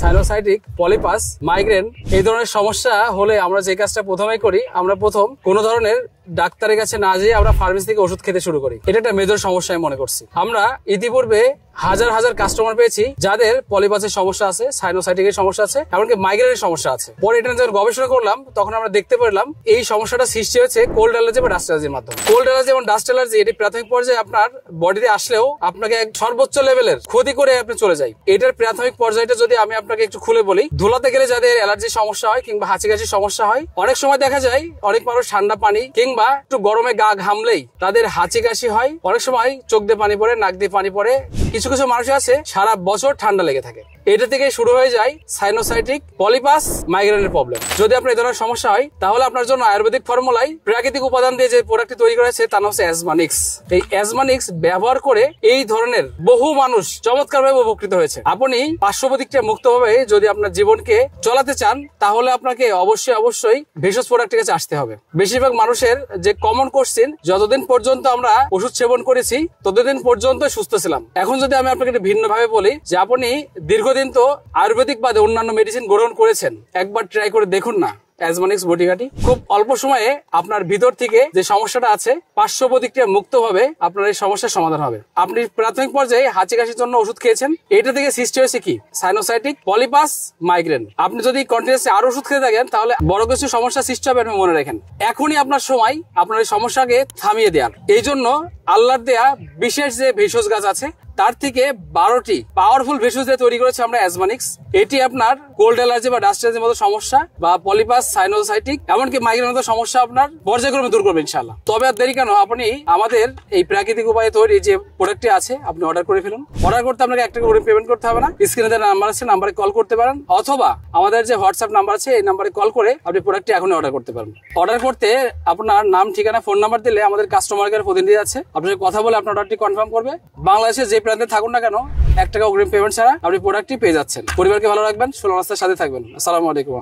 সাইনোসাইটিক, polypus, migraine এই ধরনের সমস্যা হলে আমরা যে কাজটা প্রথমেই করি, আমরা প্রথম কোনো ধরনের ডাক্তারের কাছে না যেয়ে আমরা ফার্মেসি থেকে ওষুধ খেতে শুরু করি। এটা একটা মেজর সমস্যা আমি মনে করছি। আমরা ইতিপূর্বে হাজার হাজার কাস্টমার পেয়েছি যাদের পলিপাসের সমস্যা আছে, সাইনোসাইটিকের সমস্যা আছে, এমনকি মাইগ্রেনের সমস্যা আছে। পরে এটা যখন গবেষণা করলাম তখন আমরা দেখতে পেলাম এই সমস্যাটা সৃষ্টি হয়েছে কোল্ড অ্যালার্জি বা ডাস্ট অ্যালার্জির মাধ্যমে। কোল্ড অ্যালার্জি এবং ডাস্ট অ্যালার্জি এটি প্রাথমিক পর্যায়ে আপনার বডিতে আসলেও আপনাকে এক সর্বোচ্চ লেভেলের ক্ষতি করে আপনি চলে যায়। এটার প্রাথমিক পর্যায়টা যদি আমি আপনাকে একটু খুলে বলি, ধুলাতে গেলে যাদের অ্যালার্জির সমস্যা হয় কিংবা হাঁচি কাশির সমস্যা হয়, অনেক সময় দেখা যায় অনেক মানুষ ঠান্ডা পানি কিংবা একটু গরমে গা ঘামলেই তাদের হাঁচি কাশি হয়। অনেক সময় চোখ দিয়ে পানি পড়ে, নাক দিয়ে পানি পড়ে। কিছু কিছু মানুষ আছে সারা বছর ঠান্ডা লেগে থাকে। এটা থেকে শুরু হয়ে যায় সাইনোসাইটিক, পলিপাস, মাইগ্রেনের প্রবলেম। যদি আপনার এই ধরনের সমস্যা হয় তাহলে আপনার জন্য আয়ুর্বেদিক ফর্মুলায় প্রাকৃতিক উপাদান দিয়ে যে প্রোডাক্টটি তৈরি করা হয়েছে তার নাম হচ্ছে অ্যাজমানিক্স। এই অ্যাজমানিক্স ব্যবহার করে এই ধরনের বহু মানুষ চমৎকারভাবে উপকৃত হয়েছে। আপনি পার্শ্ব প্রতিক্রিয়া মুক্তভাবে যদি আপনার জীবনকে চলাতে চান তাহলে আপনাকে অবশ্যই ভেষজ প্রোডাক্টের কাছে আসতে হবে। বেশিরভাগ মানুষের যে কমন কোশ্চেন, যতদিন পর্যন্ত আমরা ওষুধ সেবন করেছি ততদিন পর্যন্ত সুস্থ ছিলাম। এখন যদি আমি আপনাকে ভিন্নভাবে বলি যে আপনি দীর্ঘদিন তো আয়ুর্বেদিক বাদে অন্যান্য মেডিসিন গ্রহণ করেছেন, একবার ট্রাই করে দেখুন না অ্যাজমানিক্স বটিকাটি। খুব অল্প সময়ে আপনার ভিতর থেকে যে সমস্যাটা আছে পার্শ্ব প্রতিক্রিয়া মুক্ত হবে, আপনার এই সমস্যার সমাধান হবে। আপনি প্রাথমিক পর্যায়ে হাঁচি কাশির জন্য ওষুধ খেয়েছেন, এটা থেকে সৃষ্টি হয়েছে কি সাইনোসাইটিক, পলিপাস, মাইগ্রেন। আপনি যদি কন্টিনিউয়াসলি আরো ওষুধ খেতে থাকেন তাহলে বড় কিছু সমস্যা সৃষ্টি হবে। আপনি মনে রাখেন এখনই আপনার সময় আপনার এই সমস্যাকে থামিয়ে দেওয়ার। এই জন্য আল্লাহর দেয়া বিশেষ যে ভেষজ গাছ আছে তার থেকে 12টি পাওয়ারফুল ভেষজ দিয়ে তৈরি করেছে আমরা অ্যাজমানিক্স। এটি আপনার কোল্ড অ্যালার্জি বা ডাস্ট অ্যালার্জির মতো সমস্যা বা পলিপাস, সাইনোসাইটিক এমনকি মাইগ্রেনের মতো সমস্যা আপনার পর্যায়ক্রমে দূর করবে ইনশাআল্লাহ। তবে আর দেরি কেন, আপনি আমাদের এই প্রাকৃতিক উপায়ে তৈরি যে প্রোডাক্টটি আছে আপনি অর্ডার করে ফেলুন। অর্ডার করতে আপনাকে 1 টাকা করে পেমেন্ট করতে হবে না। স্ক্রিনে যে নাম্বার আছে নাম্বারে কল করতে পারেন, অথবা আমাদের যে হোয়াটসঅ্যাপ নাম্বার আছে এই নাম্বারে কল করে আপনি প্রোডাক্টটি এখনই অর্ডার করতে পারেন। অর্ডার করতে আপনার নাম, ঠিকানা, ফোন নাম্বার দিলে আমাদের কাস্টমার কেয়ার প্রতিনিধি আছে, আপনার সাথে কথা বলে আপনার অর্ডারটি কনফার্ম করবে। বাংলাদেশের যে প্রান্তে থাকুন না কেন 1 টাকা অগ্রিম পেমেন্ট ছাড়া আপনি প্রোডাক্টটি পেয়ে যাচ্ছেন। পরিবারকে ভালো রাখবেন, সুলভ অবস্থার সাথে থাকবেন। আসসালামু আলাইকুম।